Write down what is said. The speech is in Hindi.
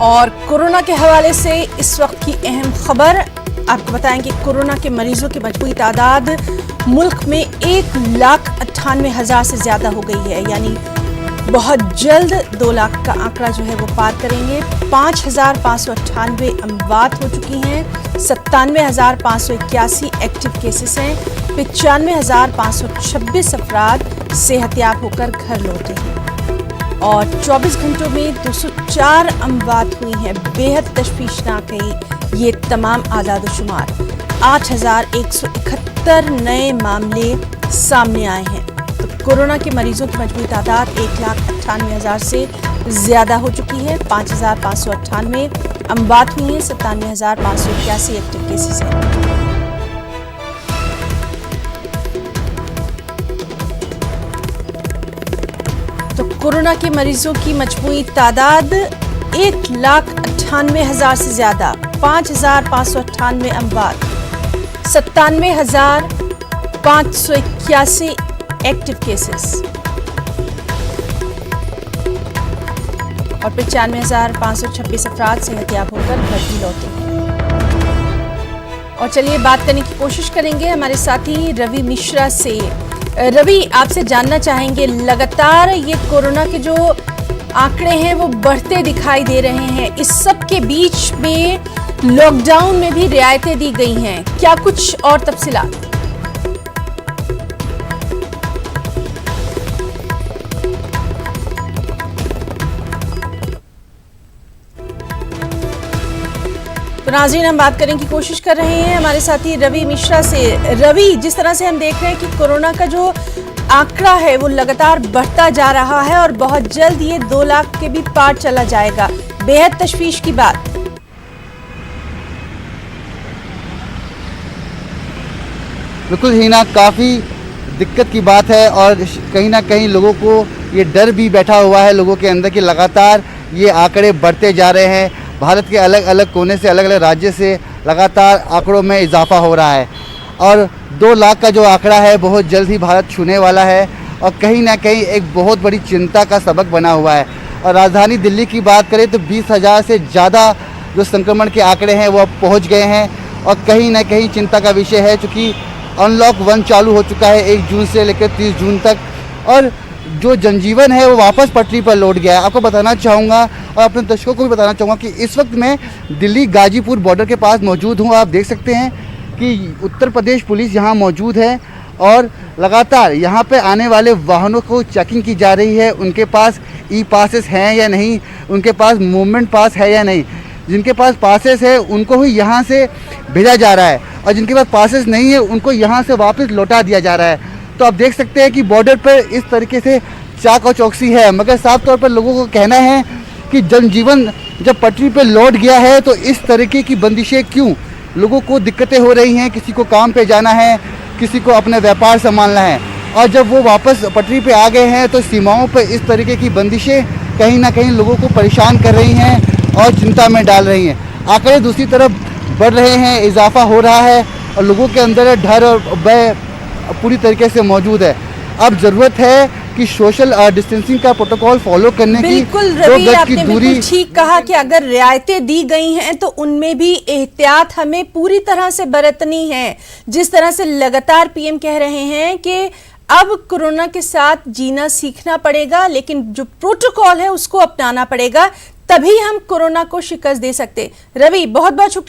और कोरोना के हवाले से इस वक्त की अहम खबर आपको बताएंगे। कोरोना के मरीजों की मजबूरी तादाद मुल्क में 1,98,000 से ज्यादा हो गई है, यानी बहुत जल्द 2 लाख का आंकड़ा जो है वो पार करेंगे। 5,598 अमवात हो चुकी हैं, 97,581 एक्टिव केसेस हैं, 95,526 अफराद सेहतयाब होकर घर लौटे हैं और 24 घंटों में 204 अमवात हुई हैं। बेहद तशवीशनाक है ये तमाम आदाद शुमार। 8,171 नए मामले सामने आए हैं। तो कोरोना के मरीजों की मजबूरी तादाद 1,98,000 से ज्यादा हो चुकी है। 5,598 अमवात हुई हैं, 97,581 एक्टिव केसेस हैं। तो कोरोना के मरीजों की मजमूई तादाद 1,98,000 से ज्यादा, 5,598 अमवात, 97,581 एक्टिव केसेस और 95,526 अफराद सेहतयाब होकर घर भी लौटे हैं। और चलिए बात करने की कोशिश करेंगे हमारे साथी रवि मिश्रा से। रवि, आपसे जानना चाहेंगे, लगातार ये कोरोना के जो आंकड़े हैं वो बढ़ते दिखाई दे रहे हैं। इस सब के बीच में लॉकडाउन में भी रियायतें दी गई हैं, क्या कुछ और तफसीलात? तो नाज़रीन, हम बात करने की कोशिश कर रहे हैं हमारे साथी रवि मिश्रा से। रवि, जिस तरह से हम देख रहे हैं कि कोरोना का जो आंकड़ा है वो लगातार बढ़ता जा रहा है और बहुत जल्द ये 2 लाख के भी पार चला जाएगा, बेहद तशवीश की बात। बिल्कुल हिना, काफ़ी दिक्कत की बात है और कहीं ना कहीं लोगों को ये डर भी बैठा हुआ है लोगों के अंदर कि लगातार ये आंकड़े बढ़ते जा रहे हैं। भारत के अलग अलग कोने से, अलग अलग राज्य से लगातार आंकड़ों में इजाफा हो रहा है और 2 लाख का जो आंकड़ा है बहुत जल्द ही भारत छूने वाला है और कहीं ना कहीं एक बहुत बड़ी चिंता का सबक बना हुआ है। और राजधानी दिल्ली की बात करें तो 20,000 से ज़्यादा जो संक्रमण के आंकड़े हैं वो अब पहुँच गए हैं और कहीं ना कहीं चिंता का विषय है, चूँकि अनलॉक 1 चालू हो चुका है 1 जून से लेकर 30 जून तक और जो जनजीवन है वो वापस पटरी पर लौट गया है। आपको बताना चाहूँगा और अपने दर्शकों को भी बताना चाहूँगा कि इस वक्त मैं दिल्ली गाजीपुर बॉर्डर के पास मौजूद हूँ। आप देख सकते हैं कि उत्तर प्रदेश पुलिस यहाँ मौजूद है और लगातार यहाँ पे आने वाले वाहनों को चेकिंग की जा रही है। उनके पास ई पासेस हैं या नहीं, उनके पास मूवमेंट पास है या नहीं। जिनके पास पासेस है उनको ही यहाँ से भेजा जा रहा है और जिनके पास पासेस नहीं है उनको यहाँ से वापस लौटा दिया जा रहा है। तो आप देख सकते हैं कि बॉर्डर पर इस तरीके से चाक और चौकसी है, मगर साफ तौर पर लोगों को कहना है कि जनजीवन जब पटरी पर लौट गया है तो इस तरीके की बंदिशें क्यों? लोगों को दिक्कतें हो रही हैं, किसी को काम पे जाना है, किसी को अपने व्यापार संभालना है और जब वो वापस पटरी पे आ गए हैं तो सीमाओं पर इस तरीके की बंदिशें कहीं ना कहीं लोगों को परेशान कर रही हैं और चिंता में डाल रही हैं। आंकड़े दूसरी तरफ बढ़ रहे हैं, इजाफा हो रहा है और लोगों के अंदर डर और भय पूरी तरीके से मौजूद है। अब ज़रूरत है कि सोशल डिस्टेंसिंग का प्रोटोकॉल फॉलो करने की, बिल्कुल 2 रवि, गज की आपने दूरी। बिल्कुल ठीक कहा कि अगर रियायतें दी गई हैं तो उनमें भी एहतियात हमें पूरी तरह से बरतनी है। जिस तरह से लगातार पीएम कह रहे हैं कि अब कोरोना के साथ जीना सीखना पड़ेगा, लेकिन जो प्रोटोकॉल है उसको अपनाना पड़ेगा, तभी हम कोरोना को शिकस्त दे सकते। रवि, बहुत बहुत शुक्रिया।